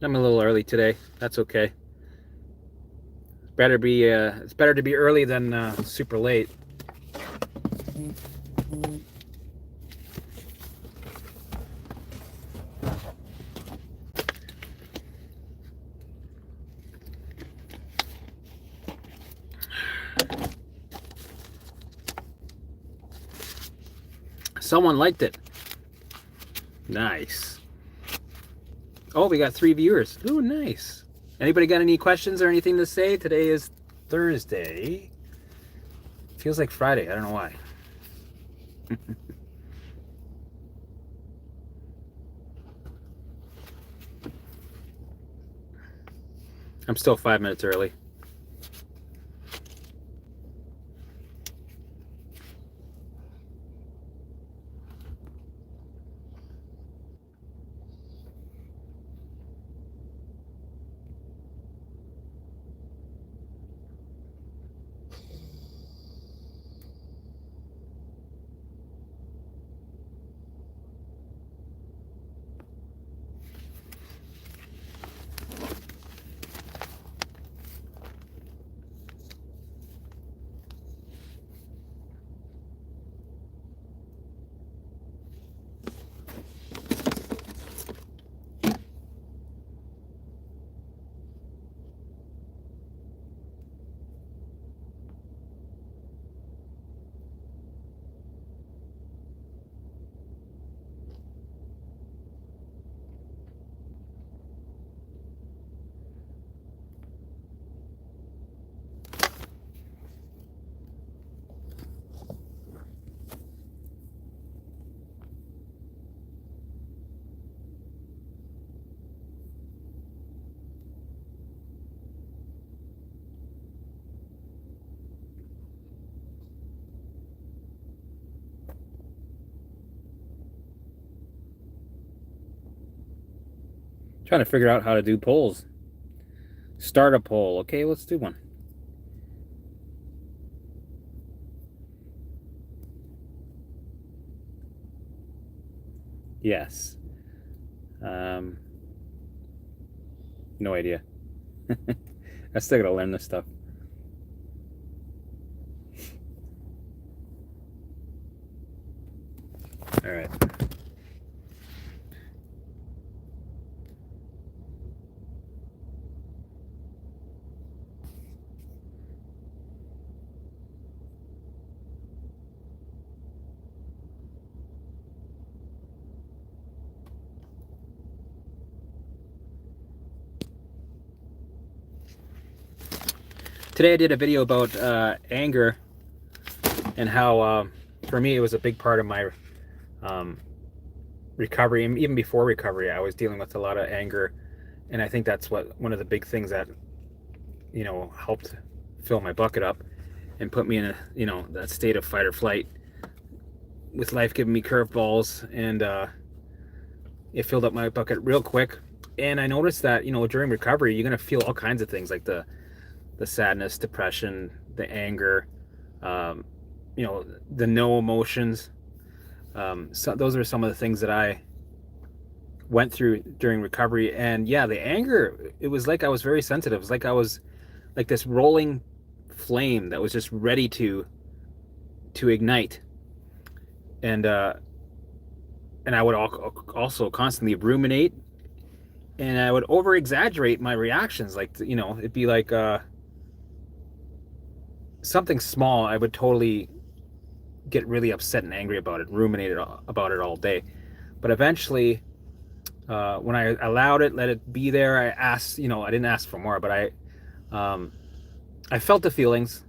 I'm a little early today. That's okay. It's better to be early than super late. Someone liked it. Nice. Oh, we got 3 viewers. Oh, nice. Anybody got any questions or anything to say? Today is Thursday. Feels like Friday. I don't know why. I'm still 5 minutes early. Trying to figure out how to do polls. Start a poll. Okay, let's do one. Yes. No idea. I still gotta learn this stuff. All right. Today I did a video about anger and how, for me, it was a big part of my recovery. And even before recovery, I was dealing with a lot of anger, and I think that's one of the big things that helped fill my bucket up and put me in a that state of fight or flight, with life giving me curveballs, and it filled up my bucket real quick. And I noticed that during recovery, you're gonna feel all kinds of things, like the sadness, depression, the anger, the no emotions. So those are some of the things that I went through during recovery. And yeah, the anger, it was like I was very sensitive. It was like I was like this rolling flame that was just ready to ignite. And I would also constantly ruminate, and I would over exaggerate my reactions. Like, it'd be like something small, I would totally get really upset and angry about it, ruminate about it all day. But eventually, when I allowed it, let it be there, I asked, I didn't ask for more, but I felt the feelings,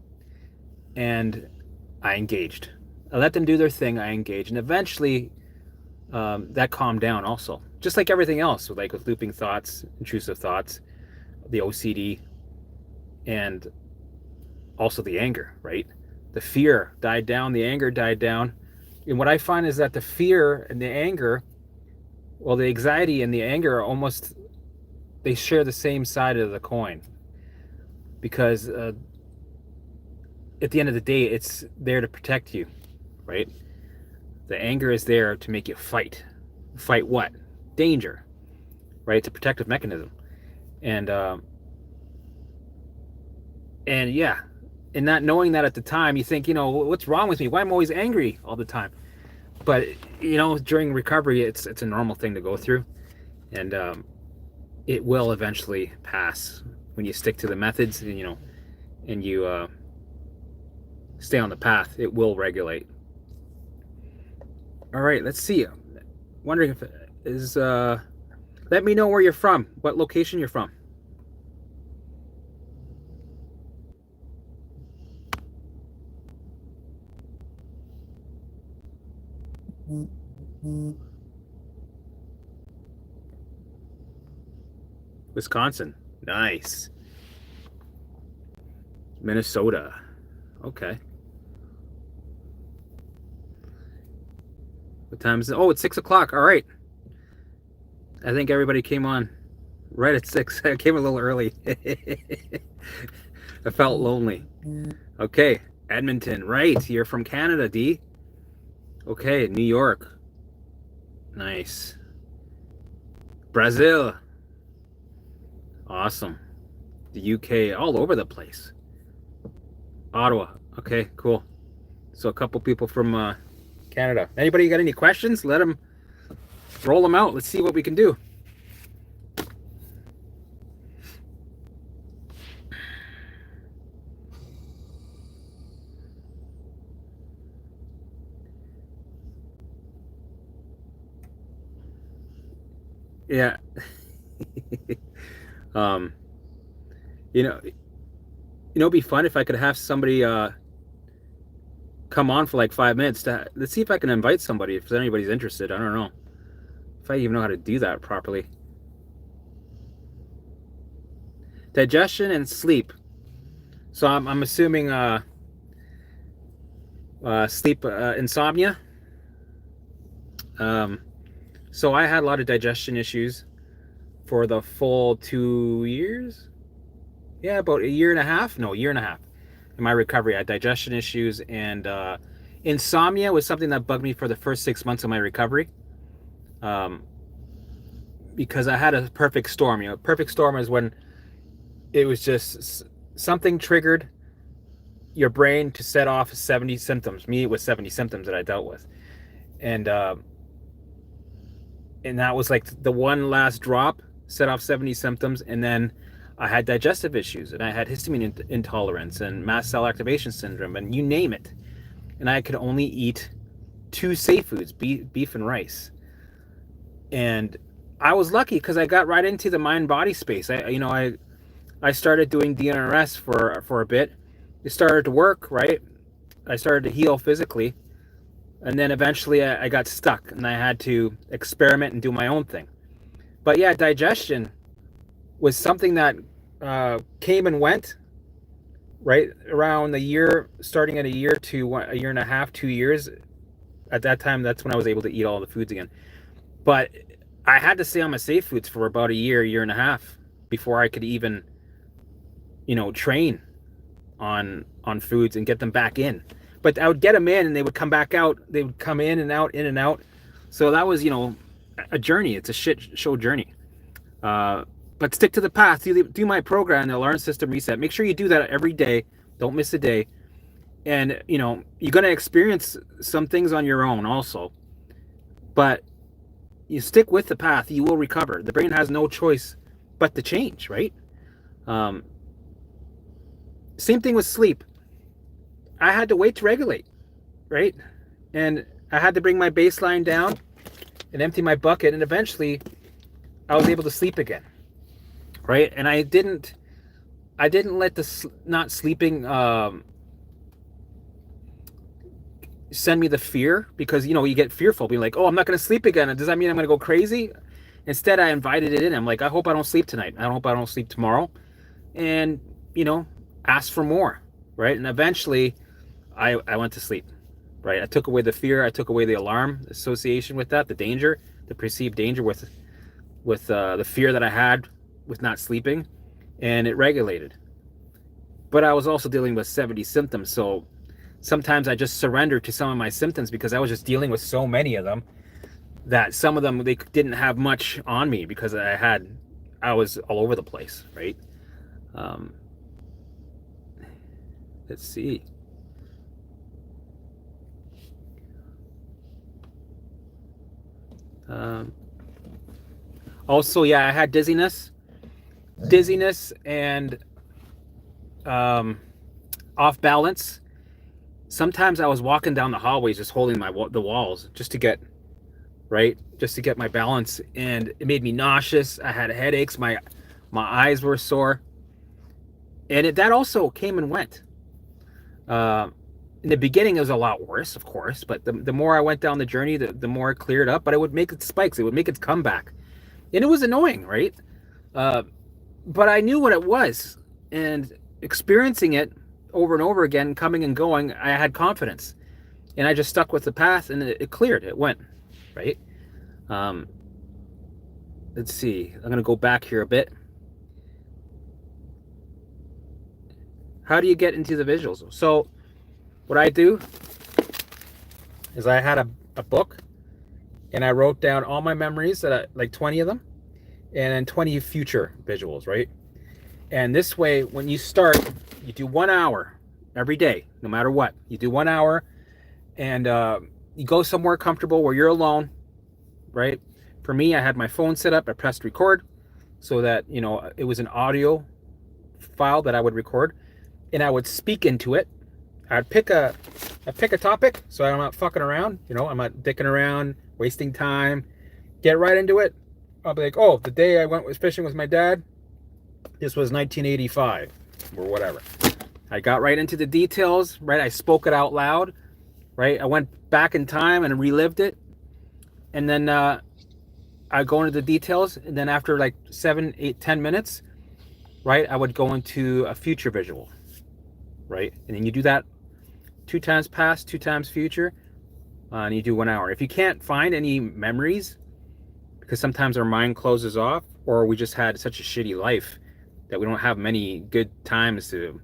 and I engaged. I let them do their thing, I engaged, and eventually that calmed down also. Just like everything else, with looping thoughts, intrusive thoughts, the OCD, and also the anger, right? The fear died down, the anger died down. And what I find is that the fear and the anger, well, the anxiety and the anger are almost, they share the same side of the coin. Because at the end of the day, it's there to protect you, right? The anger is there to make you fight. Fight what? Danger, right? It's a protective mechanism. And yeah, and not knowing that at the time, you think, what's wrong with me? Why am I always angry all the time? But during recovery, it's a normal thing to go through, and it will eventually pass when you stick to the methods, and you stay on the path. It will regulate. All right, let's see. Wondering if it is. Let me know where you're from. What location you're from. Wisconsin. Nice. Minnesota. Okay. What time is it? Oh, it's 6 o'clock. All right. I think everybody came on right at 6. I came a little early. I felt lonely. Okay. Edmonton. Right. You're from Canada, D. Okay. New York. Nice. Brazil. Awesome. The UK. All over the place. Ottawa. Okay, cool. So a couple people from Canada. Anybody got any questions? Let them roll them out. Let's see what we can do. Yeah. It'd be fun if I could have somebody come on for like 5 minutes. Let's see if I can invite somebody, if anybody's interested. I don't know if I even know how to do that properly. Digestion and sleep. So I'm assuming sleep insomnia. So I had a lot of digestion issues for the full 2 years. Yeah, about a year and a half. No, a year and a half in my recovery. I had digestion issues, and insomnia was something that bugged me for the first 6 months of my recovery. Because I had a perfect storm. Perfect storm is when it was just something triggered your brain to set off 70 symptoms. Me, it was 70 symptoms that I dealt with. And that was like the one last drop, set off 70 symptoms, and then I had digestive issues, and I had histamine intolerance and mast cell activation syndrome, and you name it. And I could only eat 2 safe foods, beef and rice. And I was lucky because I got right into the mind-body space. I started doing DNRS for a bit. It started to work, right? I started to heal physically. And then eventually I got stuck, and I had to experiment and do my own thing. But yeah, digestion was something that came and went right around the year, starting at a year to a year and a half, 2 years. At that time, that's when I was able to eat all the foods again. But I had to stay on my safe foods for about a year and a half before I could even, train on foods and get them back in. But I would get them in and they would come back out. They would come in and out, in and out. So that was, a journey. It's a shit show journey. But stick to the path. Do my program, the Alarm System Reset. Make sure you do that every day. Don't miss a day. And, you're going to experience some things on your own also. But you stick with the path, you will recover. The brain has no choice but to change, right? Same thing with sleep. I had to wait to regulate, right? And I had to bring my baseline down and empty my bucket, and eventually I was able to sleep again, right? And I didn't let the not sleeping send me the fear, because you get fearful, being like, oh, I'm not going to sleep again. Does that mean I'm going to go crazy? Instead, I invited it in. I'm like, I hope I don't sleep tonight. I hope I don't sleep tomorrow. And ask for more, right? And eventually I went to sleep, right? I took away the fear. I took away the alarm association with that, the danger, the perceived danger with the fear that I had with not sleeping, and it regulated. But I was also dealing with 70 symptoms, so sometimes I just surrendered to some of my symptoms because I was just dealing with so many of them that some of them, they didn't have much on me because I was all over the place, right? Let's see. Also, yeah, I had dizziness and off balance. Sometimes I was walking down the hallways just holding the walls just to get my balance, and it made me nauseous. I had headaches, my eyes were sore, and that also came and went. In the beginning it was a lot worse, of course, but the more I went down the journey, the more it cleared up. But it would make its spikes, it would make its comeback, and it was annoying, right? But I knew what it was, and experiencing it over and over again, coming and going, I had confidence, and I just stuck with the path, and it cleared. It went, right? Let's see. I'm going to go back here a bit. How do you get into the visuals? So what I do is I had a book, and I wrote down all my memories, like 20 of them, and then 20 future visuals, right? And this way, when you start, you do 1 hour every day, no matter what. You do 1 hour, and you go somewhere comfortable where you're alone, right? For me, I had my phone set up. I pressed record so that, it was an audio file that I would record, and I would speak into it. I'd pick a topic, so I'm not fucking around, I'm not dicking around, wasting time. Get right into it. I'll be like, oh, the day I went fishing with my dad, this was 1985 or whatever. I got right into the details, right? I spoke it out loud, right? I went back in time and relived it. And then I go into the details, and then after like 7, 8, 10 minutes, right, I would go into a future visual, right? And then you do that 2 times past, 2 times future, and you do 1 hour. If you can't find any memories, because sometimes our mind closes off, or we just had such a shitty life that we don't have many good times to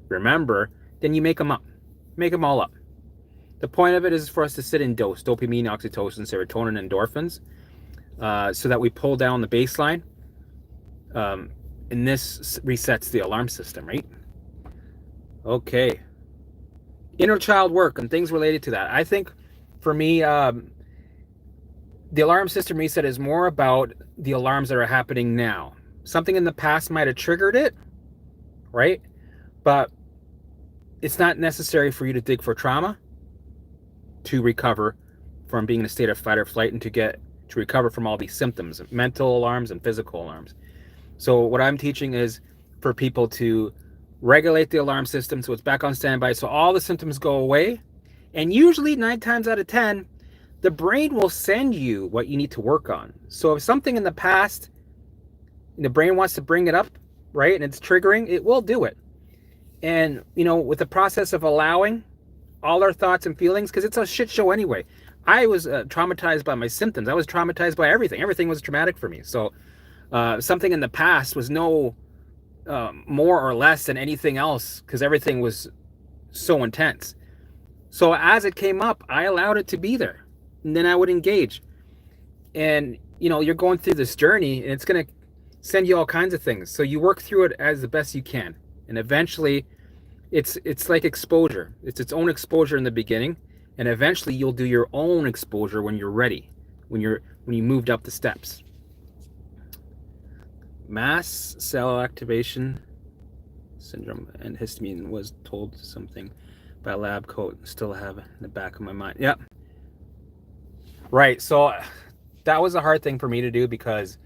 remember, then you make them up. Make them all up. The point of it is for us to sit in dopamine, oxytocin, serotonin, endorphins, so that we pull down the baseline, and this resets the alarm system, right? Okay. Inner child work and things related to that. I think for me, the alarm system reset is more about the alarms that are happening now. Something in the past might have triggered it, right? But it's not necessary for you to dig for trauma to recover from being in a state of fight or flight, and to recover from all these symptoms, mental alarms and physical alarms. So what I'm teaching is for people to regulate the alarm system so it's back on standby, so all the symptoms go away. And usually 9 times out of 10, the brain will send you what you need to work on. So if something in the past, the brain wants to bring it up, right, and it's triggering, it will do it. And, with the process of allowing all our thoughts and feelings, because it's a shit show anyway. I was traumatized by my symptoms. I was traumatized by everything. Everything was traumatic for me. So something in the past was no more or less than anything else, because everything was so intense. So as it came up, I allowed it to be there, and then I would engage. And you're going through this journey, and it's going to send you all kinds of things. So you work through it as the best you can, and eventually it's like exposure. It's its own exposure in the beginning, and eventually you'll do your own exposure when you're ready, when you moved up the steps. Mast cell activation syndrome and histamine was told something by a lab coat, still have in the back of my mind. Yep. Right. So that was a hard thing for me to do, because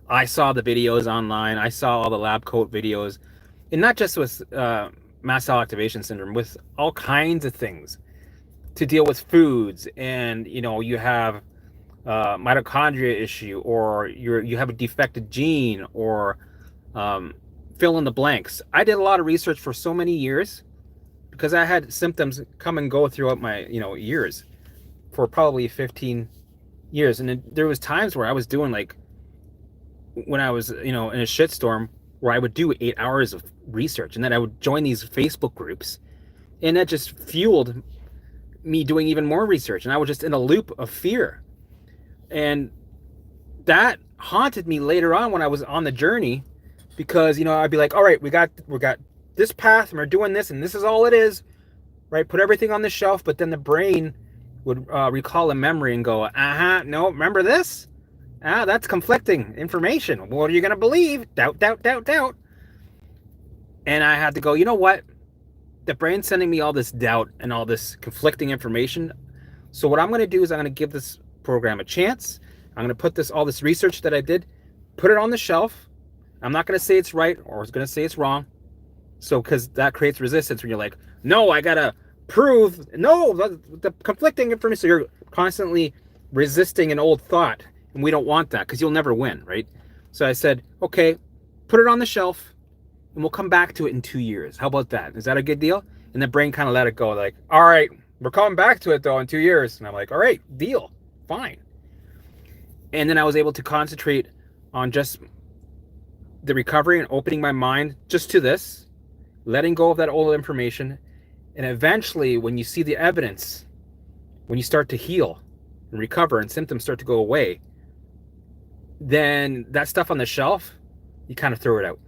I saw the videos online. I saw all the lab coat videos, and not just with mast cell activation syndrome, with all kinds of things to deal with foods. And you have mitochondria issue, or you have a defective gene, or fill in the blanks. I did a lot of research for so many years, because I had symptoms come and go throughout my years, for probably 15 years. And there was times where I was doing, like, when I was in a shitstorm, where I would do 8 hours of research, and then I would join these Facebook groups And that just fueled me doing even more research. And I was just in a loop of fear. And that haunted me later on when I was on the journey, because, you know, I'd be like, all right, we got this path and we're doing this and this is all it is, right? Put everything on the shelf. But then the brain would recall a memory and go, no, remember this? That's conflicting information. What are you going to believe? Doubt, doubt, doubt, doubt. And I had to go, you know what? The brain's sending me all this doubt and all this conflicting information. So what I'm going to do is I'm going to give this program a chance. I'm going to put all this research that I did, put it on the shelf. I'm not going to say it's right, or I was going to say it's wrong. So, because that creates resistance when you're like, no, I got to prove, no, the conflicting information. So you're constantly resisting an old thought, and we don't want that because you'll never win, right? So I said, okay, put it on the shelf, and we'll come back to it in 2 years. How about that? Is that a good deal? And the brain kind of let it go, like, all right, we're coming back to it though in 2 years. And I'm like, all right, deal, fine. And then I was able to concentrate on just the recovery and opening my mind just to this, letting go of that old information. And eventually, when you see the evidence, when you start to heal and recover and symptoms start to go away, then that stuff on the shelf, you kind of throw it out.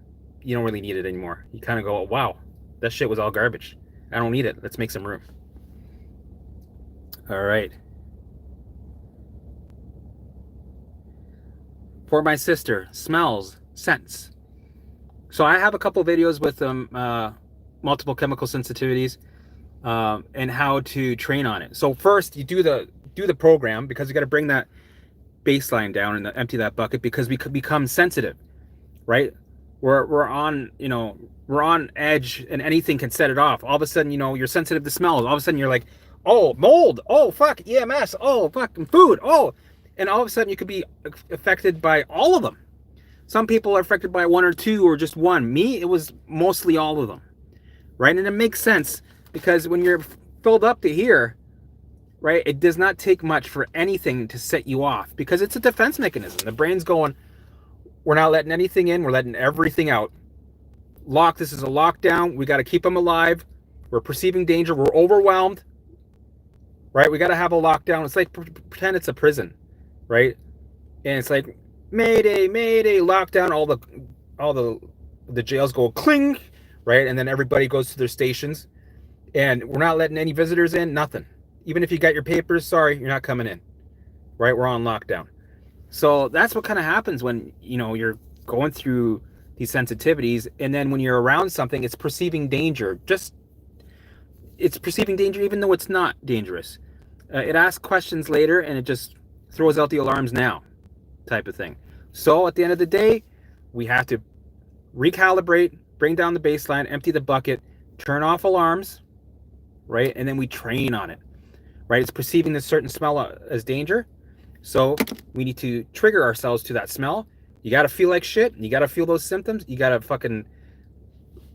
You don't really need it anymore. You kind of go, wow, that shit was all garbage. I don't need it. Let's make some room. All right. For my sister, smells, scents. So I have a couple videos with multiple chemical sensitivities and how to train on it. So first, you do the program, because you got to bring that baseline down and empty that bucket, because we could become sensitive, right? We're on edge, and anything can set it off. All of a sudden, you're sensitive to smells. All of a sudden, you're like, oh, mold. Oh, fuck, EMS. Oh, fucking food. Oh, and all of a sudden, you could be affected by all of them. Some people are affected by one or two or just one. Me, it was mostly all of them, right? And it makes sense, because when you're filled up to here, right, it does not take much for anything to set you off, because it's a defense mechanism. The brain's going, we're not letting anything in. We're letting everything out. This is a lockdown. We got to keep them alive. We're perceiving danger. We're overwhelmed, right? We got to have a lockdown. It's like pretend it's a prison, right? And it's like, Mayday, Mayday, lockdown. All the jails go cling, right? And then everybody goes to their stations, and we're not letting any visitors in. Nothing. Even if you got your papers, sorry, you're not coming in, right? We're on lockdown. So that's what kind of happens when you're going through these sensitivities, and then when you're around something, it's perceiving danger. It's perceiving danger even though it's not dangerous. It asks questions later, and it just throws out the alarms now, type of thing. So at the end of the day, we have to recalibrate, bring down the baseline, empty the bucket, turn off alarms, right? And then we train on it, right? It's perceiving this certain smell as danger. So we need to trigger ourselves to that smell. You got to feel like shit. You got to feel those symptoms. You got to fucking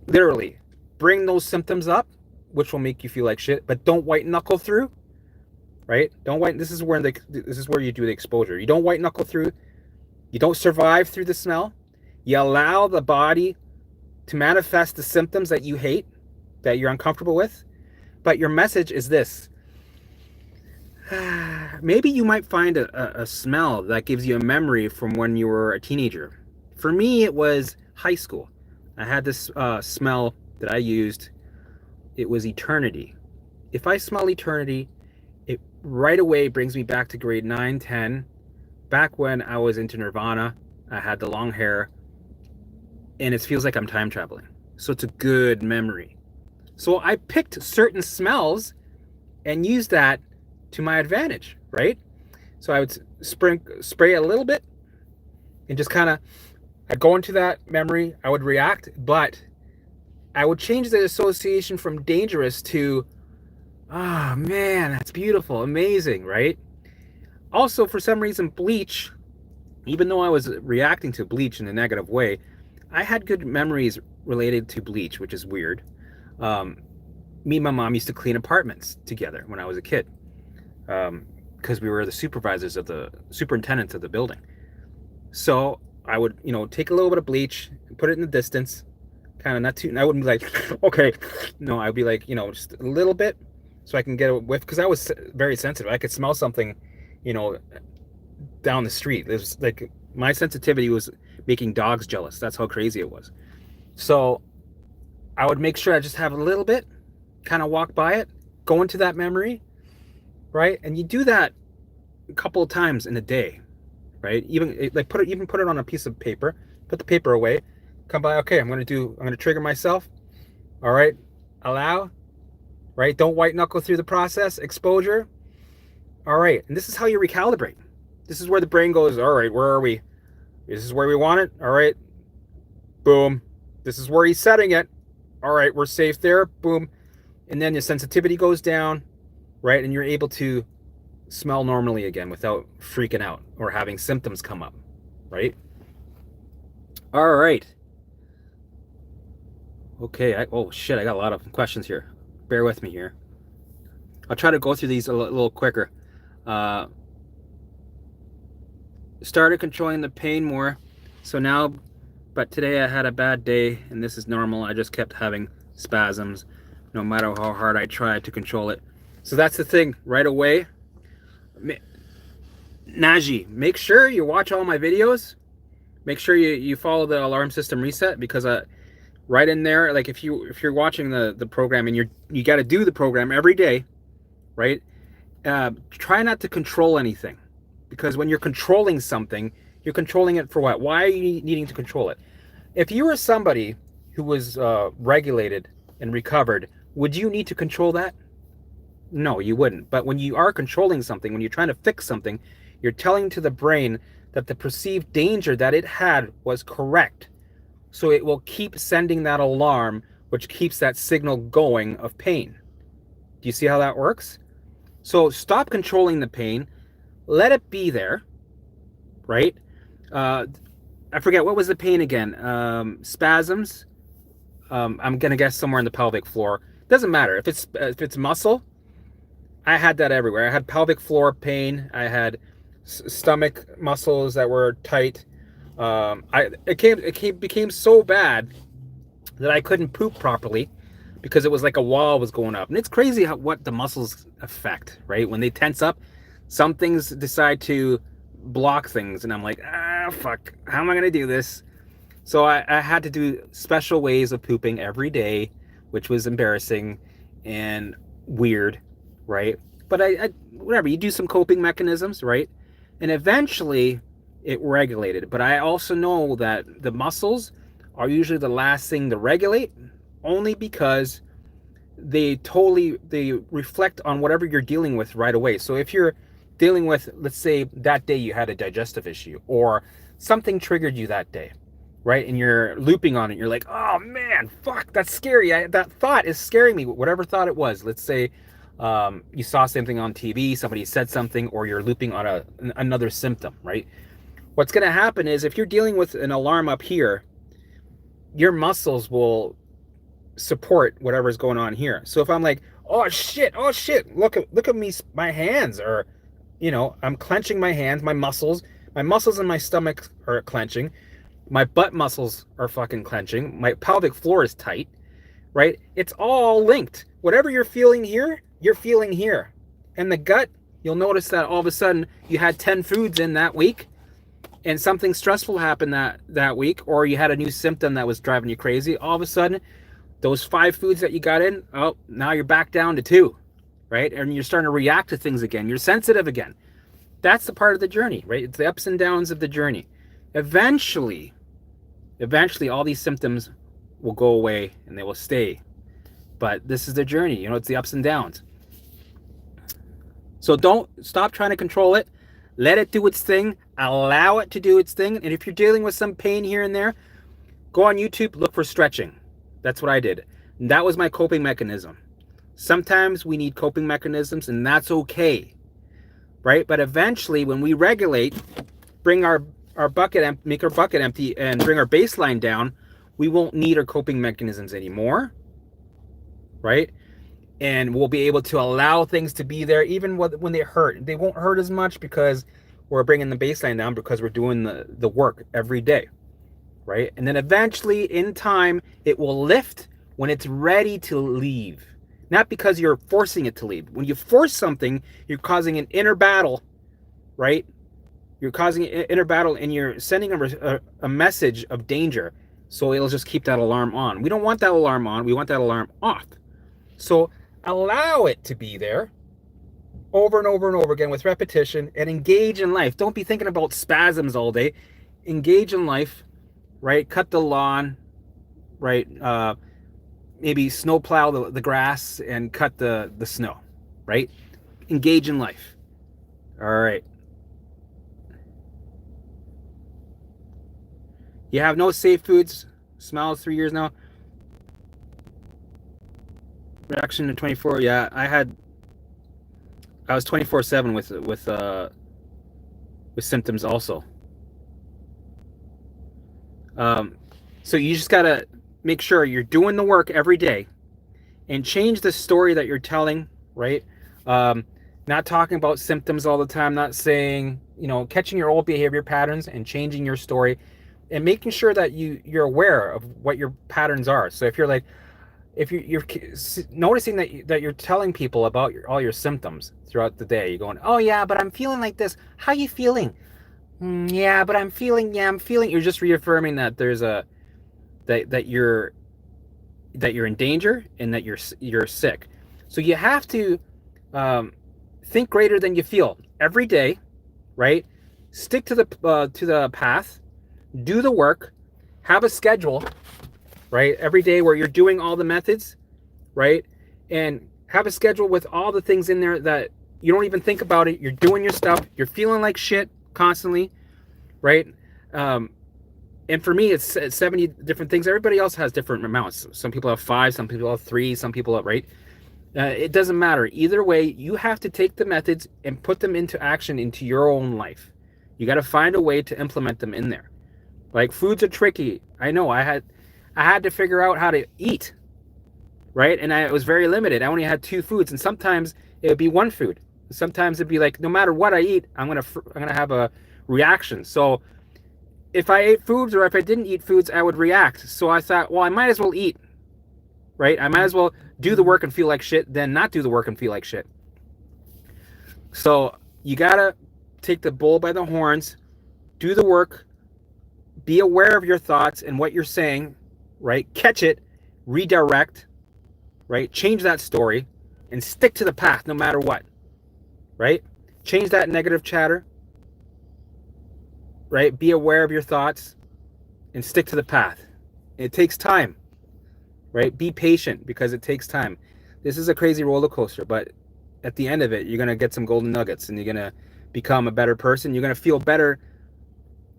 literally bring those symptoms up, which will make you feel like shit. But don't white knuckle through, right? This is where you do the exposure. You don't white knuckle through. You don't survive through the smell. You allow the body to manifest the symptoms that you hate, that you're uncomfortable with. But your message is this. Maybe you might find a smell that gives you a memory from when you were a teenager. For me, it was high school. I had this smell that I used. It was eternity. If I smell eternity, it right away brings me back to grade 9, 10, back when I was into Nirvana. I had the long hair, and it feels like I'm time traveling. So it's a good memory. So I picked certain smells and used that to my advantage, right? So I would spray a little bit and just kind of, I'd go into that memory, I would react, but I would change the association from dangerous to, oh man, that's beautiful, amazing, right? Also, for some reason, bleach, even though I was reacting to bleach in a negative way, I had good memories related to bleach, which is weird. Me and my mom used to clean apartments together when I was a kid. Because we were the superintendents of the building. So I would, take a little bit of bleach and put it in the distance, kind of not too, and I wouldn't be like, okay, no, I'd be like, just a little bit so I can get a whiff, because I was very sensitive. I could smell something, down the street. It was like my sensitivity was making dogs jealous. That's how crazy it was. So I would make sure I just have a little bit, kind of walk by it, go into that memory, right? And you do that a couple of times in a day, right? Even like put it on a piece of paper, put the paper away, come by, okay, I'm going to trigger myself. All right. Allow, right? Don't white knuckle through the process, exposure. All right. And this is how you recalibrate. This is where the brain goes, all right, where are we? This is where we want it. All right. Boom. This is where he's setting it. All right, we're safe there. Boom. And then your sensitivity goes down, right? And you're able to smell normally again without freaking out or having symptoms come up, right? All right. Okay. Oh, shit. I got a lot of questions here. Bear with me here. I'll try to go through these a little quicker. Started controlling the pain more. So now, but today I had a bad day and this is normal. I just kept having spasms no matter how hard I tried to control it. So that's the thing right away. Naji, make sure you watch all my videos. Make sure you follow the alarm system reset, because right in there, like if you're watching the program and you got to do the program every day, right? Try not to control anything, because when you're controlling something, you're controlling it for what? Why are you needing to control it? If you were somebody who was regulated and recovered, would you need to control that? No, you wouldn't. But when you are controlling something, when you're trying to fix something, you're telling to the brain that the perceived danger that it had was correct. So it will keep sending that alarm, which keeps that signal going of pain. Do you see how that works? So stop controlling the pain. Let it be there, right? I forget, what was the pain again? Spasms. I'm gonna guess somewhere in the pelvic floor. Doesn't matter if it's muscle. I had that everywhere. I had pelvic floor pain. I had stomach muscles that were tight. It became so bad that I couldn't poop properly because it was like a wall was going up. And it's crazy what the muscles affect, right? When they tense up, some things decide to block things, and I'm like, fuck, how am I gonna do this? So I had to do special ways of pooping every day, which was embarrassing and weird, right? But I whatever, you do some coping mechanisms, right? And eventually it regulated. But I also know that the muscles are usually the last thing to regulate, only because they reflect on whatever you're dealing with right away. So if you're dealing with, let's say that day you had a digestive issue or something triggered you that day, right? And you're looping on it. You're like, oh man, fuck, that's scary. That thought is scaring me, whatever thought it was. Let's say you saw something on TV, somebody said something, or you're looping on another symptom, right? What's going to happen is if you're dealing with an alarm up here, your muscles will support whatever's going on here. So if I'm like, oh shit, look at me, my hands, or I'm clenching my hands, my muscles in my stomach are clenching, my butt muscles are fucking clenching, my pelvic floor is tight, right? It's all linked. Whatever you're feeling here, you're feeling here. And the gut, you'll notice that all of a sudden you had 10 foods in that week and something stressful happened that week, or you had a new symptom that was driving you crazy. All of a sudden, those 5 foods that you got in, oh, now you're back down to 2. Right? And you're starting to react to things again. You're sensitive again. That's the part of the journey, right? It's the ups and downs of the journey. Eventually, all these symptoms will go away and they will stay. But this is the journey. It's the ups and downs. So don't stop trying to control it. Let it do its thing. Allow it to do its thing. And if you're dealing with some pain here and there, go on YouTube, look for stretching. That's what I did. And that was my coping mechanism. Sometimes we need coping mechanisms, and that's okay, right? But eventually, when we regulate, bring our bucket, make our bucket empty, and bring our baseline down, we won't need our coping mechanisms anymore, right? And we'll be able to allow things to be there, even when they hurt. They won't hurt as much because we're bringing the baseline down, because we're doing the work every day, right? And then eventually in time, it will lift when it's ready to leave. Not because you're forcing it to leave. When you force something, you're causing an inner battle, right? You're causing an inner battle and you're sending a message of danger. So it'll just keep that alarm on. We don't want that alarm on. We want that alarm off. So allow it to be there over and over and over again with repetition, and engage in life. Don't be thinking about spasms all day. Engage in life, right? Cut the lawn, right? Maybe snow plow the grass and cut the snow, right? Engage in life. All right. You have no safe foods. Smiles 3 years now. Reaction to 24. Yeah, I was 24/7 with symptoms also. So you just gotta make sure you're doing the work every day and change the story that you're telling, right? Not talking about symptoms all the time, not saying, catching your old behavior patterns and changing your story and making sure that you're aware of what your patterns are. So if you're noticing that you're telling people about all your symptoms throughout the day, you're going, oh yeah, but I'm feeling like this. How are you feeling? Yeah, but I'm feeling. You're just reaffirming that there's that you're in danger and that you're sick. So you have to think greater than you feel every day, right? Stick to the path, do the work, have a schedule, right? Every day where you're doing all the methods, right? And have a schedule with all the things in there that you don't even think about it. You're doing your stuff. You're feeling like shit constantly, right? And for me, it's 70 different things. Everybody else has different amounts. Some people have 5, some people have 3, some people have, right? It doesn't matter. Either way, you have to take the methods and put them into action into your own life. You got to find a way to implement them in there. Like, foods are tricky. I know. I had to figure out how to eat, right? And it was very limited. I only had 2 foods, and sometimes it would be 1 food. Sometimes it'd be like, no matter what I eat, I'm gonna have a reaction. So if I ate foods or if I didn't eat foods, I would react. So I thought, well, I might as well eat, right? I might as well do the work and feel like shit than not do the work and feel like shit. So you gotta take the bull by the horns, do the work, be aware of your thoughts and what you're saying, right? Catch it, redirect, right? Change that story and stick to the path no matter what, right? Change that negative chatter, right? Be aware of your thoughts and stick to the path. It takes time, right? Be patient because it takes time. This is a crazy roller coaster, but at the end of it, you're going to get some golden nuggets and you're going to become a better person. You're going to feel better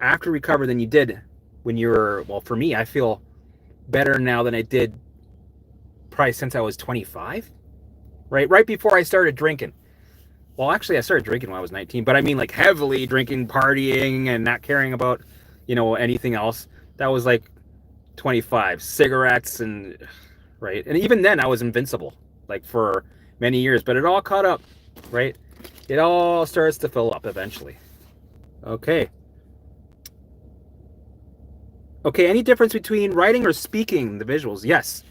after recover than you did when you were, well, for me, I feel better now than I did probably since I was 25, right? Right before I started drinking. Well, actually, I started drinking when I was 19, but I mean like heavily drinking, partying, and not caring about, anything else. That was like 25, cigarettes and, right? And even then I was invincible, like for many years, but it all caught up, right? It all starts to fill up eventually. Okay, any difference between writing or speaking the visuals? Yes.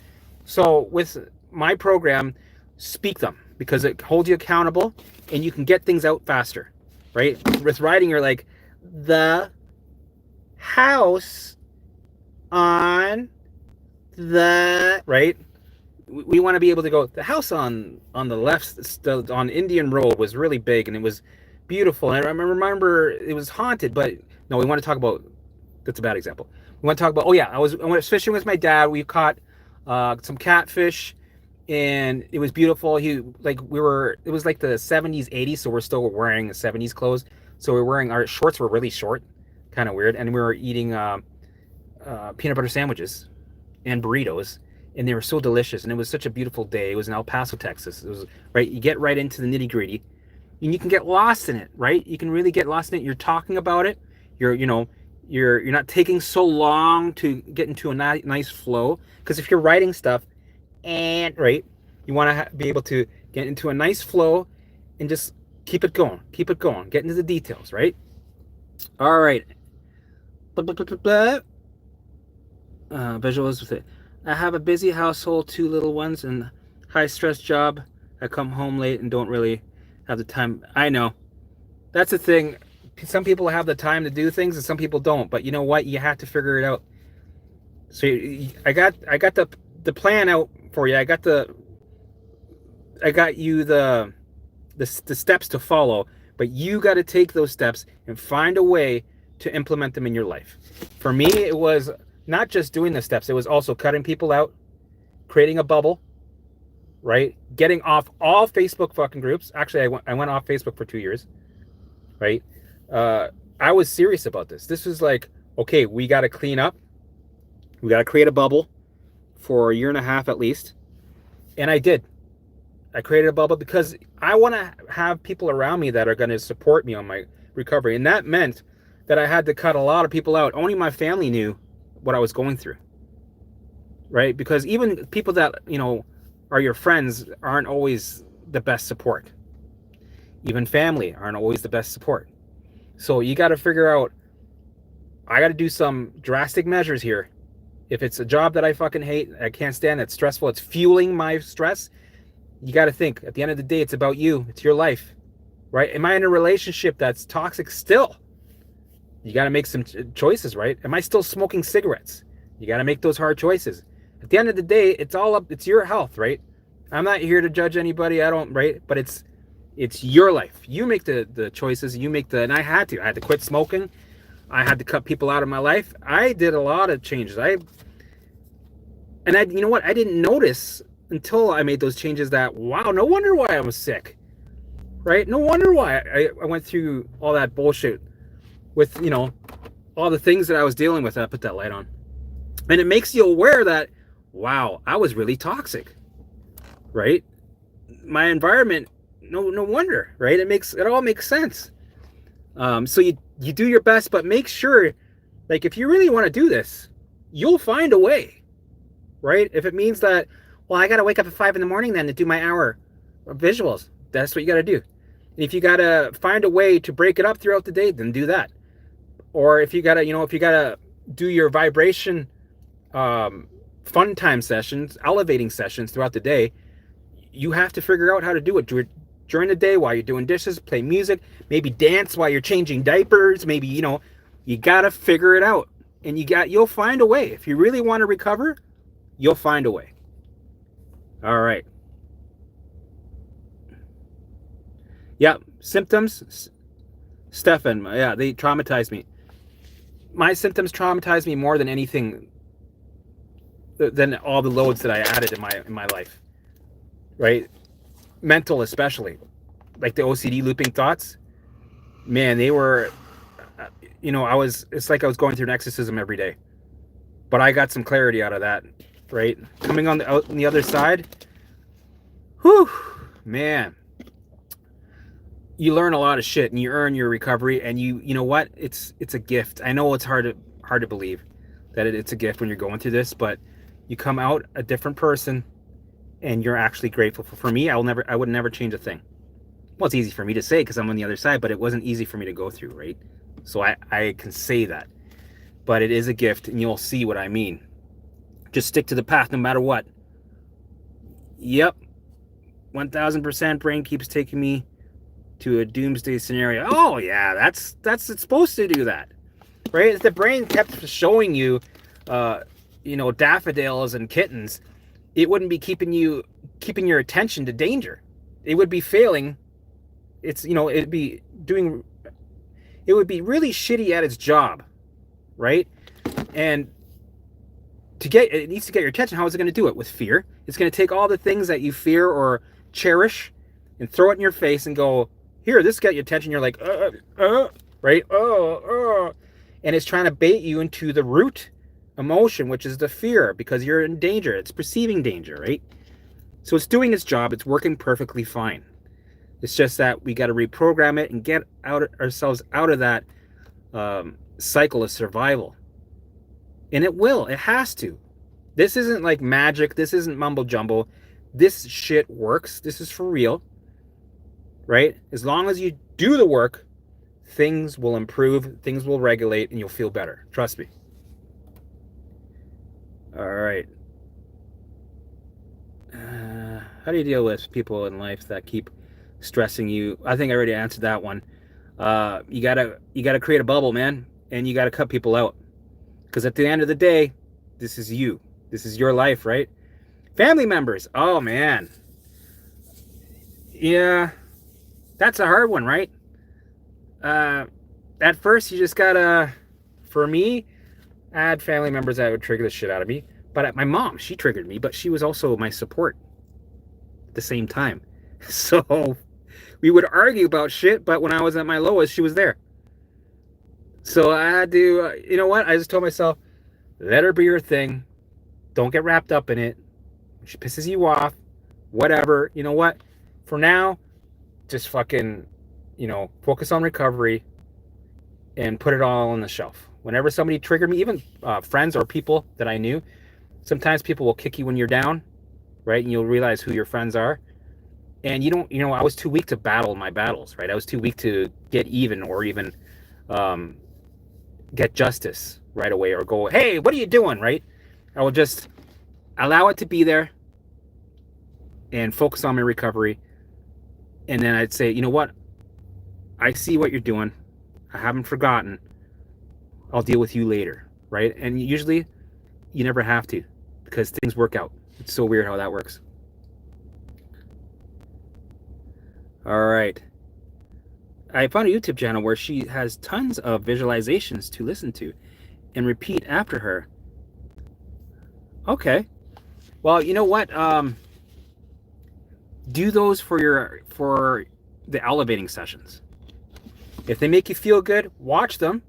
So with my program, speak them because it holds you accountable and you can get things out faster, right? With writing, you're like, the house on the, right? We want to be able to go, the house on the left, on Indian Road was really big and it was beautiful. And I remember it was haunted, but no, we want to talk about, that's a bad example. We want to talk about, I went fishing with my dad. We caught some catfish and it was beautiful. It was like the 70s, 80s, so we're still wearing the 70s clothes. So we're wearing, our shorts were really short, kind of weird. And we were eating peanut butter sandwiches and burritos, and they were so delicious. And it was such a beautiful day. It was in El Paso, Texas. It was, right, you get right into the nitty gritty and you can get lost in it, right? You can really get lost in it. You're talking about it. You're not taking so long to get into a nice flow. Because if you're writing stuff, and right, you want to be able to get into a nice flow and just keep it going, get into the details, right? All right. visuals with it. I have a busy household, 2 little ones, and high stress job. I come home late and don't really have the time. I know. That's the thing. Some people have the time to do things and some people don't. But you know what? You have to figure it out. So I got the plan out for you. I got you the steps to follow, but you got to take those steps and find a way to implement them in your life. For me, it was not just doing the steps, it was also cutting people out, creating a bubble, right? Getting off all Facebook fucking groups. Actually, I went off Facebook for 2 years, right? I was serious about this. This was like, okay, we got to clean up. We got to create a bubble for a year and a half at least. And I did. I created a bubble because I want to have people around me that are going to support me on my recovery. And that meant that I had to cut a lot of people out. Only my family knew what I was going through, right? Because even people that, are your friends aren't always the best support. Even family aren't always the best support. So you got to figure out, I got to do some drastic measures here. If it's a job that I fucking hate, I can't stand, it's stressful, it's fueling my stress, you got to think, at the end of the day, it's about you. It's your life, right? Am I in a relationship that's toxic still? You got to make some choices, right? Am I still smoking cigarettes? You got to make those hard choices. At the end of the day, it's your health, right? I'm not here to judge anybody. Right? But it's your life. You make the choices. And I had to quit smoking. I had to cut people out of my life. I did a lot of changes. You know what? I didn't notice until I made those changes that, wow, no wonder why I was sick, right? No wonder why I went through all that bullshit with, all the things that I was dealing with. I put that light on. And it makes you aware that, wow, I was really toxic, right? My environment, no wonder, right? It all makes sense. So you do your best, but make sure, like, if you really want to do this, you'll find a way, right? If it means that, well, I got to wake up at 5 a.m. then to do my hour of visuals, that's what you got to do. And if you got to find a way to break it up throughout the day, then do that. Or if you got to, do your vibration, fun time sessions, elevating sessions throughout the day, you have to figure out how to do it. Do it during the day while you're doing dishes, play music, maybe dance while you're changing diapers, maybe, you got to figure it out. And you'll find a way. If you really want to recover, you'll find a way. All right. Yeah, symptoms. Stefan, yeah, they traumatized me. My symptoms traumatized me more than anything, than all the loads that I added in my life. Right? Mental especially. Like the OCD looping thoughts. Man, they were, it's like I was going through an exorcism every day. But I got some clarity out of that, right? Coming on the other side, whew, man. You learn a lot of shit and you earn your recovery, and you know what? It's a gift. I know it's hard to believe that it's a gift when you're going through this, but you come out a different person and you're actually grateful. For me, I would never change a thing. Well, it's easy for me to say because I'm on the other side, but it wasn't easy for me to go through, right? So I can say that. But it is a gift, and you'll see what I mean. Just stick to the path no matter what. Yep. 1000% brain keeps taking me to a doomsday scenario. Oh yeah, that's it's supposed to do that, right? If the brain kept showing you, daffodils and kittens, it wouldn't be keeping your attention to danger. It would be failing. It would be really shitty at its job, right? And it needs to get your attention. How is it going to do it? With fear. It's going to take all the things that you fear or cherish and throw it in your face and go, here, this got your attention. You're like, right? And it's trying to bait you into the root emotion, which is the fear, because you're in danger. It's perceiving danger, right? So it's doing its job. It's working perfectly fine. It's just that we got to reprogram it and get ourselves out of that cycle of survival. And it has to. This isn't like magic. This isn't mumbo jumbo. This shit works. This is for real. Right? As long as you do the work, things will improve, things will regulate, and you'll feel better. Trust me. All right. How do you deal with people in life that keep stressing you? I think I already answered that one. You gotta create a bubble, man, and you gotta cut people out. Because at the end of the day, this is you. This is your life, right? Family members. Oh man, yeah, that's a hard one, right? Uh, at first, you just gotta. For me, I had family members that would trigger the shit out of me. But my mom, she triggered me, but she was also my support at the same time. So we would argue about shit, but when I was at my lowest, she was there. So I had to, you know what? I just told myself, let her be her thing. Don't get wrapped up in it. She pisses you off, whatever. You know what? For now, just fucking, focus on recovery and put it all on the shelf. Whenever somebody triggered me, even friends or people that I knew, sometimes people will kick you when you're down, right? And you'll realize who your friends are. And I was too weak to battle my battles, right? I was too weak to get even or even um, get justice right away or go, hey, what are you doing, right? I will just allow it to be there and focus on my recovery. And then I'd say, you know what? I see what you're doing. I haven't forgotten. I'll deal with you later, right? And usually you never have to because things work out. It's so weird how that works. All right. I found a YouTube channel where she has tons of visualizations to listen to and repeat after her. Okay. Well, you know what? Do those for the elevating sessions. If they make you feel good, watch them,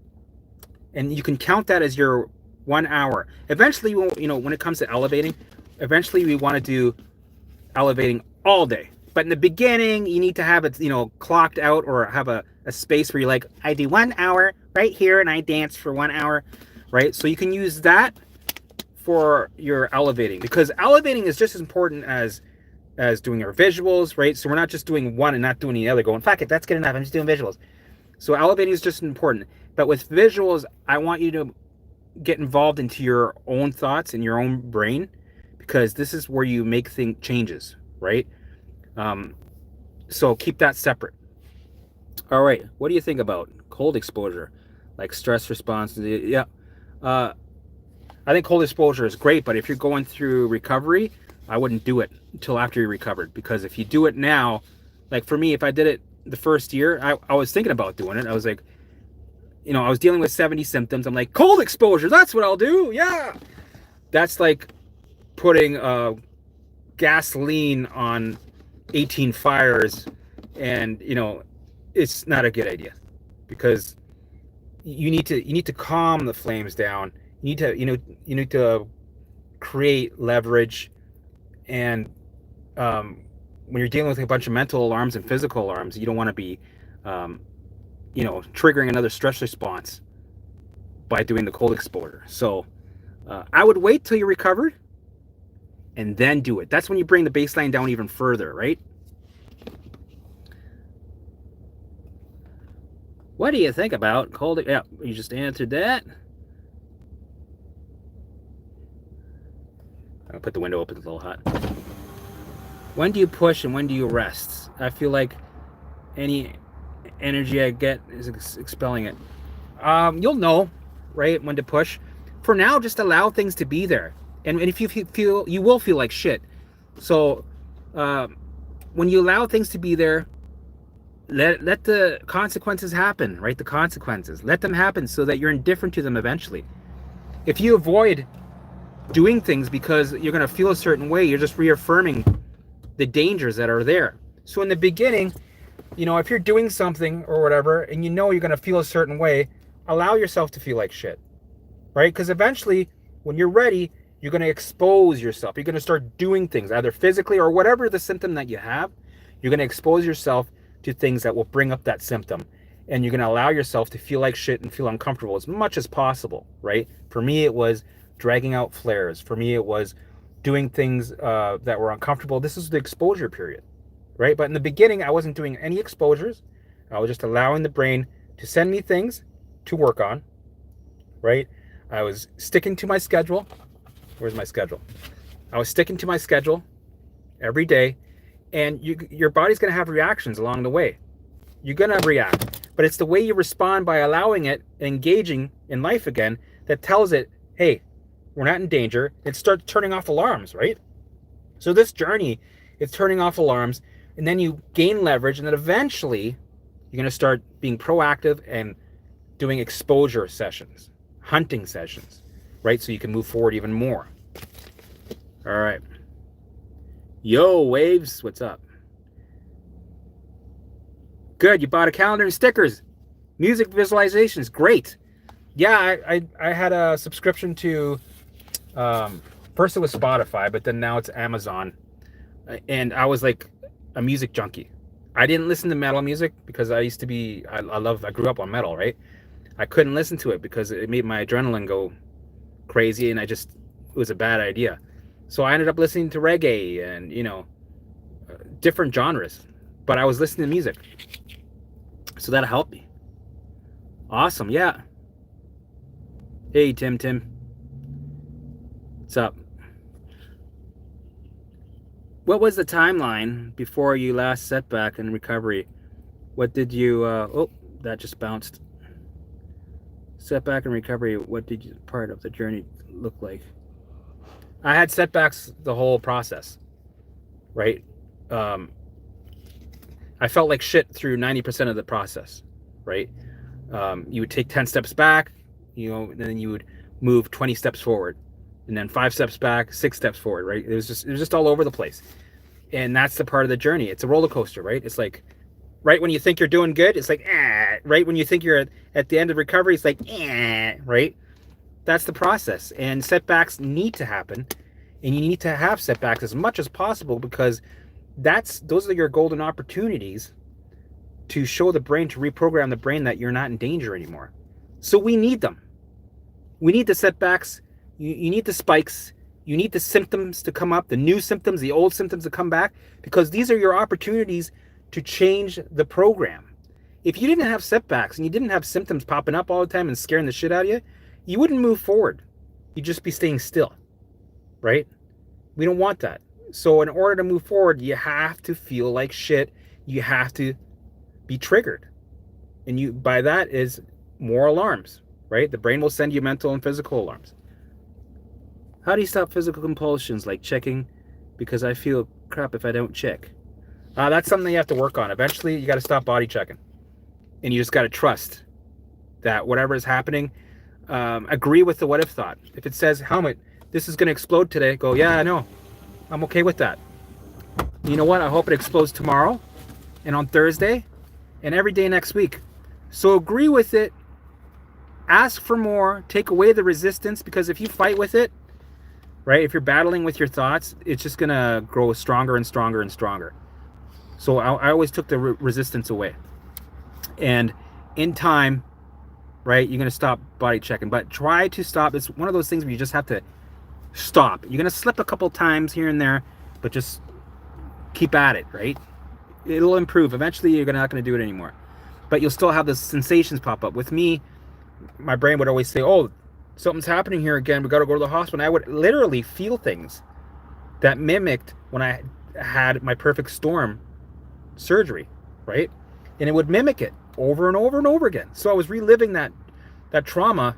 and you can count that as your 1 hour. Eventually, when it comes to elevating, eventually we want to do elevating all day. But in the beginning, you need to have it, clocked out or have a space where you're like, I do 1 hour right here and I dance for 1 hour, right? So you can use that for your elevating, because elevating is just as important as doing our visuals, right? So we're not just doing one and not doing the other, going, fuck it, that's good enough, I'm just doing visuals. So elevating is just important. But with visuals, I want you to get involved into your own thoughts and your own brain, because this is where you make changes, right? So keep that separate. All right, what do you think about cold exposure, like stress response? Yeah, I think cold exposure is great, but if you're going through recovery, I wouldn't do it until after you're recovered, because if you do it now, like for me, if I did it the first year, I was thinking about doing it. I was like, I was dealing with 70 symptoms. I'm like, cold exposure, that's what I'll do. Yeah. That's like putting gasoline on 18 fires, and it's not a good idea, because you need to calm the flames down. You need to create leverage, and when you're dealing with a bunch of mental alarms and physical alarms, you don't want to be triggering another stress response by doing the cold exposure. So I would wait till you're recovered and then do it. That's when you bring the baseline down even further, right? What do you think about cold? Yeah, you just answered that. I'll put the window open, it's a little hot. When do you push and when do you rest? I feel like any energy I get is expelling it. You'll know, right, when to push. For now, just allow things to be there. And if you feel, you will feel like shit. So when you allow things to be there, let the consequences happen, right? The consequences. Let them happen so that you're indifferent to them eventually. If you avoid doing things because you're going to feel a certain way, you're just reaffirming the dangers that are there. So in the beginning, if you're doing something or whatever, and you're going to feel a certain way, allow yourself to feel like shit, right? Because eventually, when you're ready, you're going to expose yourself. You're going to start doing things, either physically or whatever the symptom that you have. You're going to expose yourself to things that will bring up that symptom. And you're going to allow yourself to feel like shit and feel uncomfortable as much as possible, right? For me, it was dragging out flares. For me, it was doing things that were uncomfortable. This is the exposure period, right? But in the beginning, I wasn't doing any exposures. I was just allowing the brain to send me things to work on, right? I was sticking to my schedule. Where's my schedule? I was sticking to my schedule every day, and your body's going to have reactions along the way. You're going to react, but it's the way you respond by allowing it, engaging in life again, that tells it, hey, we're not in danger. It starts turning off alarms, right? So this journey is turning off alarms, and then you gain leverage, and then eventually you're going to start being proactive and doing exposure sessions, hunting sessions, right? So you can move forward even more. All right. Yo, Waves, what's up? Good, you bought a calendar and stickers. Music visualizations, great. Yeah, I had a subscription to, first it was Spotify, but then now it's Amazon. And I was like a music junkie. I didn't listen to metal music because I used to be, I grew up on metal, right? I couldn't listen to it because it made my adrenaline go crazy, and it was a bad idea. So I ended up listening to reggae and, different genres, but I was listening to music. So that helped me. Awesome, yeah. Hey, Tim. What's up? What was the timeline before you last setback and recovery? What did you, oh, that just bounced. Setback and recovery, what did you, part of the journey look like? I had setbacks the whole process, right? I felt like shit through 90% of the process, right? You would take 10 steps back, and then you would move 20 steps forward, and then 5 steps back, 6 steps forward, right? It was just all over the place. And that's the part of the journey. It's a roller coaster, right? It's like, right when you think you're doing good, it's like, right when you think you're at the end of recovery, it's like, right? That's the process. And setbacks need to happen, and you need to have setbacks as much as possible, because those are your golden opportunities to show the brain, to reprogram the brain that you're not in danger anymore. So we need them. We need the setbacks. You need the spikes. You need the symptoms to come up, the new symptoms, the old symptoms to come back, because these are your opportunities to change the program. If you didn't have setbacks and you didn't have symptoms popping up all the time and scaring the shit out of you, you wouldn't move forward. You'd just be staying still, right? We don't want that. So in order to move forward, you have to feel like shit. You have to be triggered. And by that is more alarms, right? The brain will send you mental and physical alarms. How do you stop physical compulsions like checking? Because I feel crap if I don't check. That's something you have to work on. Eventually, you got to stop body checking. And you just got to trust that whatever is happening, agree with the what if thought. If it says, helmet, this is going to explode today, go, yeah, I know. I'm okay with that. You know what? I hope it explodes tomorrow and on Thursday and every day next week. So agree with it. Ask for more. Take away the resistance, because if you fight with it, right, if you're battling with your thoughts, it's just going to grow stronger and stronger and stronger. So I always took the resistance away. And in time, right, you're going to stop body checking. But try to stop. It's one of those things where you just have to stop. You're going to slip a couple times here and there, but just keep at it, right? It'll improve. Eventually, you're not going to do it anymore. But you'll still have the sensations pop up. With me, my brain would always say, oh, something's happening here again. We got to go to the hospital. And I would literally feel things that mimicked when I had my perfect storm surgery, right? And it would mimic it over and over and over again. So I was reliving that trauma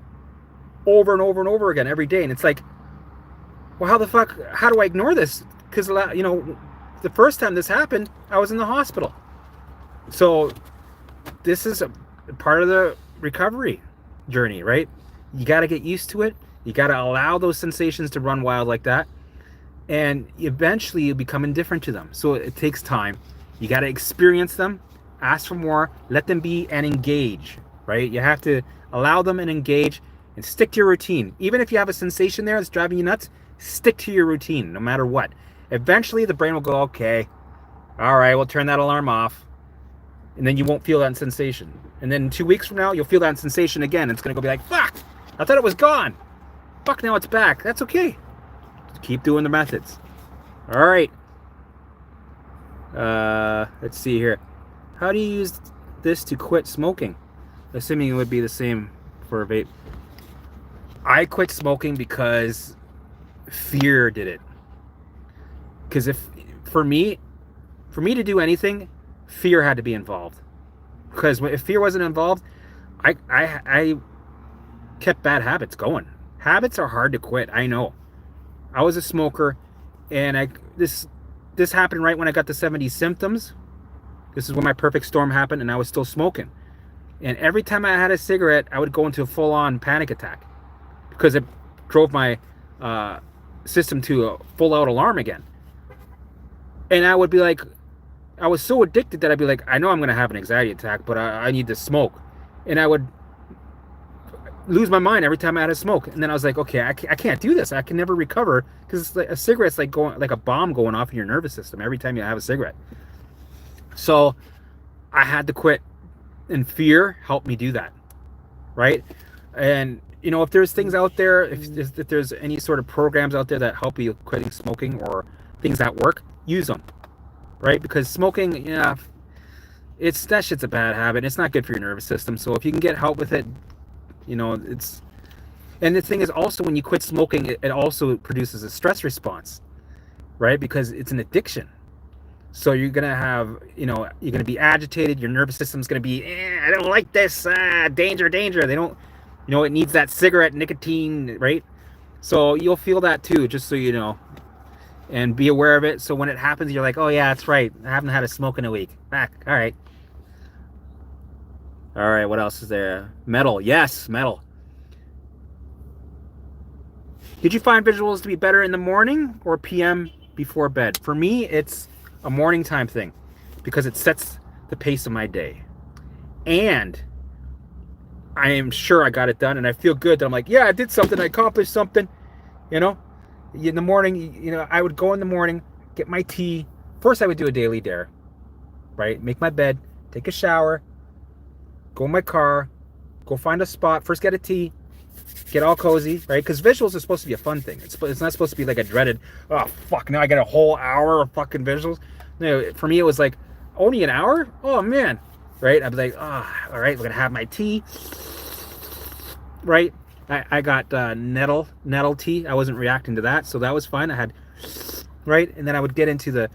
over and over and over again every day. And it's like, well, how do I ignore this? Because, the first time this happened, I was in the hospital. So this is a part of the recovery journey, right? You got to get used to it. You got to allow those sensations to run wild like that. And eventually you become indifferent to them. So it takes time. You got to experience them, ask for more, let them be, and engage, right? You have to allow them and engage and stick to your routine. Even if you have a sensation there that's driving you nuts, stick to your routine no matter what. Eventually the brain will go, okay, all right, we'll turn that alarm off. And then you won't feel that sensation. And then 2 weeks from now, you'll feel that sensation again. It's going to go be like, fuck, I thought it was gone. Fuck, now it's back. That's okay. Just keep doing the methods. All right. Let's see here. How do you use this to quit smoking? Assuming it would be the same for a vape. I quit smoking because fear did it. Because for me to do anything, fear had to be involved. Because if fear wasn't involved, I kept bad habits going. Habits are hard to quit. I know. I was a smoker, and this happened right when I got the 70 symptoms. This is when my perfect storm happened, and I was still smoking. And every time I had a cigarette, I would go into a full-on panic attack because it drove my system to a full-out alarm again. And I would be like, I was so addicted that I'd be like, I know I'm going to have an anxiety attack, but I need to smoke. And I would lose my mind every time I had a smoke. And then I was like, okay, I can't do this. I can never recover, because a cigarette's like a bomb going off in your nervous system every time you have a cigarette. So I had to quit, and fear helped me do that, right? And if there's things out there, if there's any sort of programs out there that help you quitting smoking, or things that work, use them, right? Because smoking, that shit's a bad habit. It's not good for your nervous system. So if you can get help with it, it's. And the thing is also, when you quit smoking, it also produces a stress response, right? Because it's an addiction. So you're going to have, you're going to be agitated. Your nervous system's going to be, I don't like this, danger. They don't, it needs that cigarette nicotine, right? So you'll feel that too, just so you know, and be aware of it. So when it happens, you're like, oh yeah, that's right. I haven't had a smoke in a week. Back. All right. What else is there? Metal. Yes, metal. Did you find visuals to be better in the morning or PM before bed? For me, it's a morning time thing, because it sets the pace of my day. And I am sure I got it done, and I feel good that I'm like, yeah, I did something, I accomplished something. In the morning, I would go in the morning, get my tea. First, I would do a daily dare, right? Make my bed, take a shower, go in my car, go find a spot, first get a tea, get all cozy, right? Because visuals are supposed to be a fun thing. It's not supposed to be like a dreaded, oh fuck, now I get a whole hour of fucking visuals. No, for me it was like, only an hour? Oh man, right? I'd be like, all right, we're gonna have my tea, right? I got nettle tea. I wasn't reacting to that, so that was fine. I had, right, and then I would get into the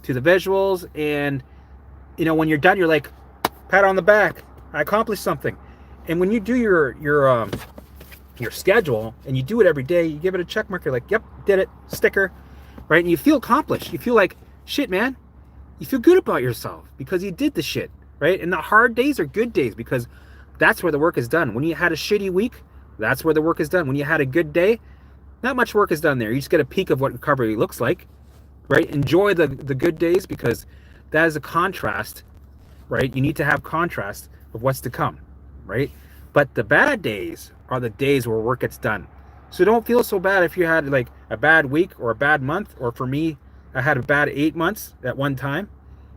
visuals, and when you're done, you're like, pat on the back, I accomplished something. And when you do your schedule, and you do it every day, you give it a check mark, you're like, yep, did it, sticker, right? And you feel accomplished. You feel like, shit, man. You feel good about yourself because you did the shit, right? And the hard days are good days, because that's where the work is done. When you had a shitty week, that's where the work is done. When you had a good day, not much work is done there. You just get a peek of what recovery looks like, right? Enjoy the good days, because that is a contrast, right? You need to have contrast of what's to come, right? But the bad days are the days where work gets done. So don't feel so bad if you had like a bad week or a bad month. Or for me, I had a bad 8 months at one time.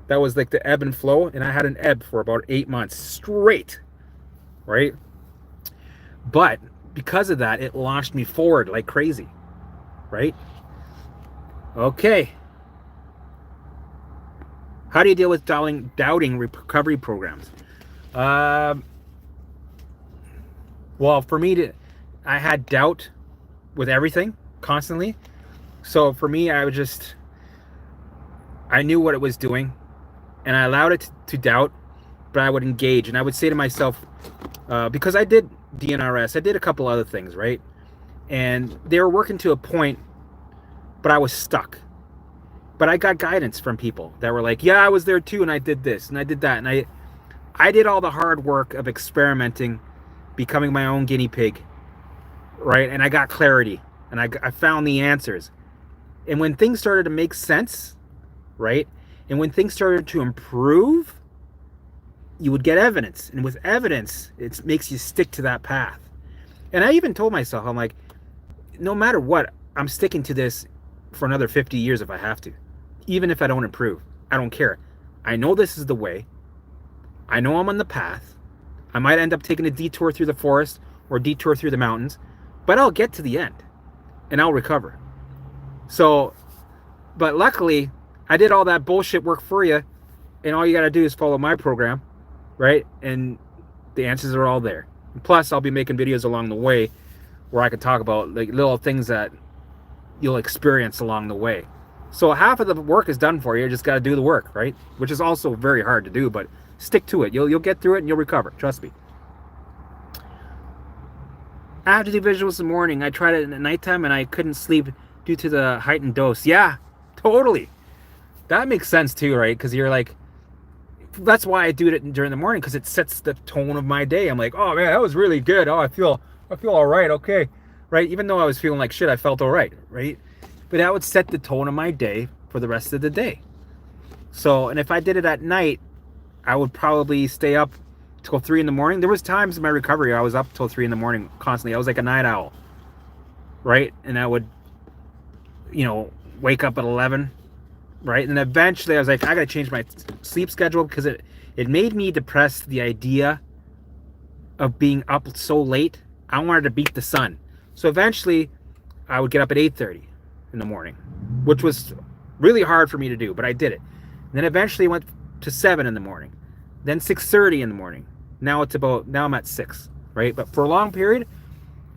That was like the ebb and flow. And I had an ebb for about 8 months straight, right? But because of that, it launched me forward like crazy, right? Okay. How do you deal with doubting recovery programs? Well, for me, I had doubt with everything constantly. So for me, I knew what it was doing, and I allowed it to doubt, but I would engage, and I would say to myself, because I did DNRS, I did a couple other things, right? And they were working to a point, but I was stuck. But I got guidance from people that were like, yeah, I was there too, and I did this, and I did that, and I did all the hard work of experimenting, becoming my own guinea pig, right? And I got clarity, and I found the answers. And when things started to make sense, right? And when things started to improve, you would get evidence. And with evidence, it makes you stick to that path. And I even told myself, I'm like, no matter what, I'm sticking to this for another 50 years if I have to. Even if I don't improve, I don't care. I know this is the way. I know I'm on the path. I might end up taking a detour through the forest or detour through the mountains, but I'll get to the end and I'll recover. So, but luckily, I did all that bullshit work for you, and all you got to do is follow my program, right? And the answers are all there. And plus, I'll be making videos along the way where I can talk about like little things that you'll experience along the way. So half of the work is done for you. You just got to do the work, right? Which is also very hard to do, but stick to it. You'll get through it and you'll recover. Trust me. I have to do visuals in the morning. I tried it at nighttime and I couldn't sleep due to the heightened dose. Yeah, totally. That makes sense too, right? Because you're like, that's why I do it during the morning, because it sets the tone of my day. I'm like, oh man, that was really good. Oh, I feel all right. Okay, right. Even though I was feeling like shit, I felt all right, right? But that would set the tone of my day for the rest of the day. So, and if I did it at night, I would probably stay up till 3 in the morning. There was times in my recovery I was up till 3 in the morning constantly. I was like a night owl, right? And I would, wake up at 11, right? And eventually I was like, I gotta change my sleep schedule, because it made me depressed, the idea of being up so late. I wanted to beat the sun. So eventually I would get up at 8:30 in the morning, which was really hard for me to do, but I did it. And then eventually went to 7 in the morning, then 6:30 in the morning. Now I'm at 6, right? But for a long period,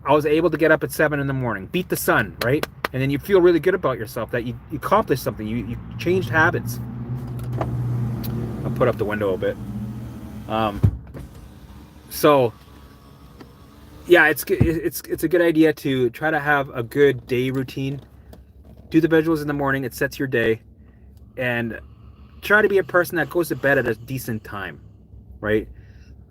I was able to get up at 7 in the morning, beat the sun, right? And then you feel really good about yourself that you accomplished something. You changed habits. I'll put up the window a bit. So yeah, it's a good idea to try to have a good day routine. Do the visuals in the morning. It sets your day. And try to be a person that goes to bed at a decent time, right?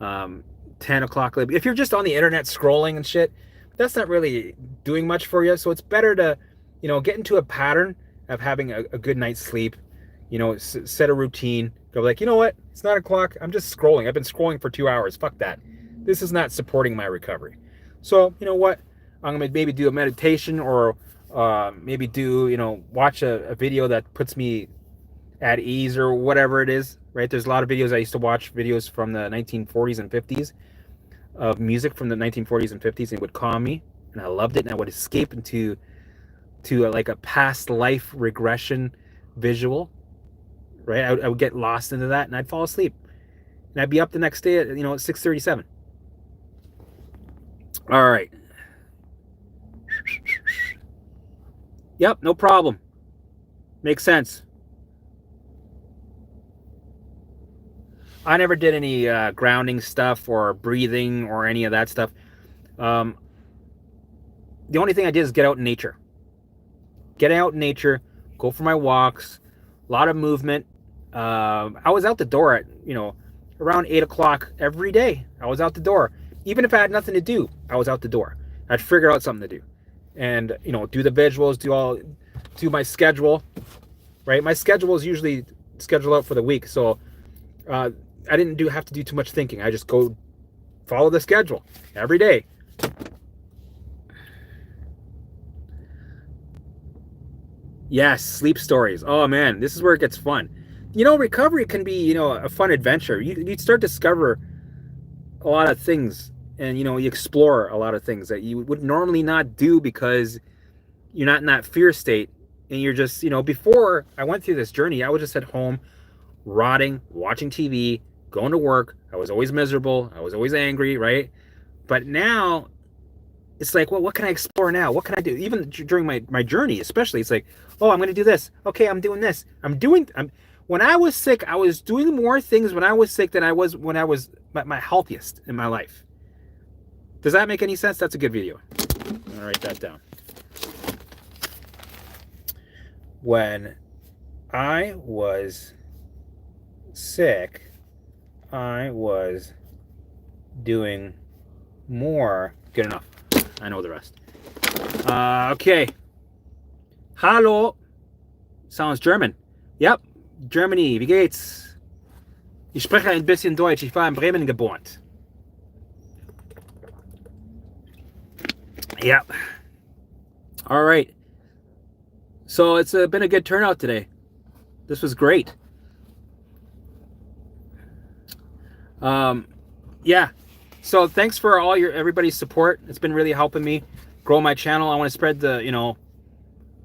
10 o'clock. If you're just on the internet scrolling and shit, that's not really doing much for you. So it's better to, get into a pattern of having a good night's sleep, set a routine. Go like, you know what? It's 9 o'clock. I'm just scrolling. I've been scrolling for 2 hours. Fuck that. This is not supporting my recovery. So, you know what? I'm going to maybe do a meditation, or maybe do, watch a video that puts me at ease, or whatever it is, right? There's a lot of videos. I used to watch videos from the 1940s and 50s of music from the 1940s and 50s, and it would calm me, and I loved it, and I would escape into like a past life regression visual, right? I would get lost into that, and I'd fall asleep, and I'd be up the next day at 6:37. All right. Yep, no problem. Makes sense. I never did any grounding stuff or breathing or any of that stuff. The only thing I did is get out in nature. Get out in nature, go for my walks, a lot of movement. I was out the door at, around 8 o'clock every day. I was out the door. Even if I had nothing to do, I was out the door. I'd figure out something to do. And, do the visuals, do my schedule, right? My schedule is usually scheduled out for the week. So I didn't have to do too much thinking. I just go follow the schedule every day. Yes, sleep stories. Oh man, this is where it gets fun. Recovery can be, a fun adventure. You start to discover a lot of things, and you explore a lot of things that you would normally not do, because you're not in that fear state, and you're just, before I went through this journey, I was just at home rotting, watching TV, going to work. I was always miserable. I was always angry, right? But now it's like, well, what can I explore now? What can I do? Even during my journey, especially, it's like, oh, I'm going to do this. Okay, I'm doing this. When I was sick, I was doing more things when I was sick than I was when I was my healthiest in my life. Does that make any sense? That's a good video. I'll write that down. When I was sick, I was doing more. Good enough. I know the rest. Okay. Hallo. Sounds German. Yep. Germany. Wie geht's? Ich spreche ein bisschen Deutsch. Ich war in Bremen geboren. Yep. All right. So it's been a good turnout today. This was great. Yeah. So thanks for all everybody's support. It's been really helping me grow my channel. I want to spread the,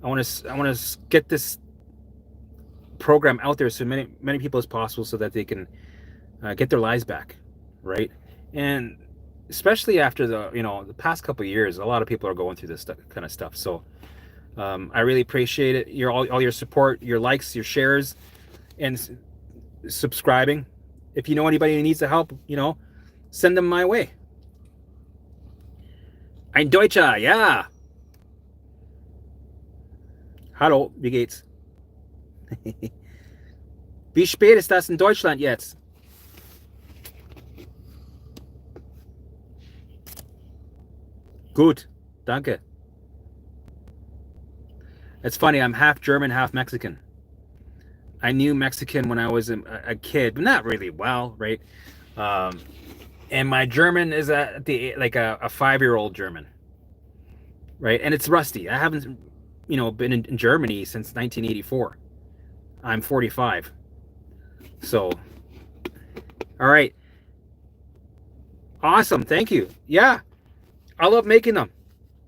I want to get this program out there so many people as possible, so that they can get their lives back, right? And especially after the past couple of years, a lot of people are going through this kind of stuff. So I really appreciate it. All your support, your likes, your shares, and subscribing. If you know anybody who needs the help, send them my way. Ein Deutscher, ja. Hallo, wie geht's? Wie spät ist das in Deutschland jetzt? Gut, danke. It's funny, I'm half German, half Mexican. I knew Mexican when I was a kid, but not really well, right? And my German is like a 5-year-old German, right? And it's rusty. I haven't, been in Germany since 1984. I'm 45. So, all right. Awesome. Thank you. Yeah, I love making them.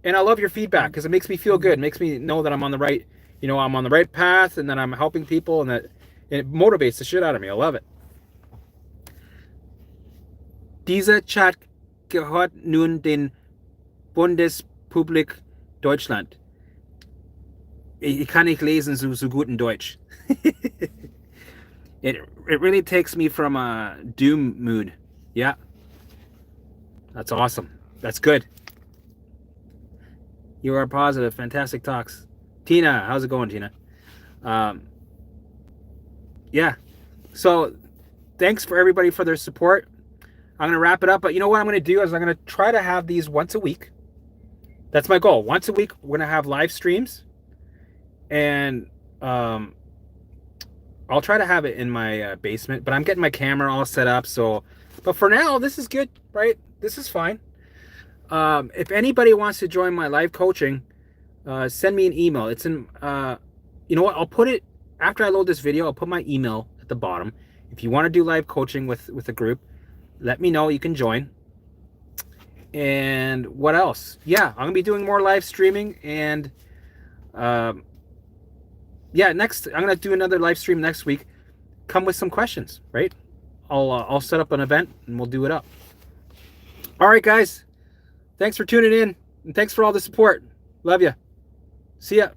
And I love your feedback because it makes me feel good. It makes me know that I'm on the right, I'm on the right path, and that I'm helping people, and that it motivates the shit out of me. I love it. Dieser Chat gehört nun den Bundesrepublik Deutschland. Ich kann nicht lesen so gut in Deutsch. It really takes me from a doom mood. Yeah. That's awesome. That's good. You are positive. Fantastic talks. Tina, how's it going, Tina? Yeah. So thanks for everybody for their support. I'm going to wrap it up. But you know what I'm going to do is I'm going to try to have these once a week. That's my goal. Once a week, we're going to have live streams. And I'll try to have it in my basement. But I'm getting my camera all set up. But for now, this is good, right? This is fine. If anybody wants to join my live coaching, send me an email. It's in, you know what? I'll put it, after I load this video, I'll put my email at the bottom. If you want to do live coaching with a group, let me know. You can join. And what else? Yeah, I'm going to be doing more live streaming. And yeah, I'm going to do another live stream next week. Come with some questions, right? I'll set up an event and we'll do it up. All right, guys. Thanks for tuning in, and thanks for all the support. Love you. See ya.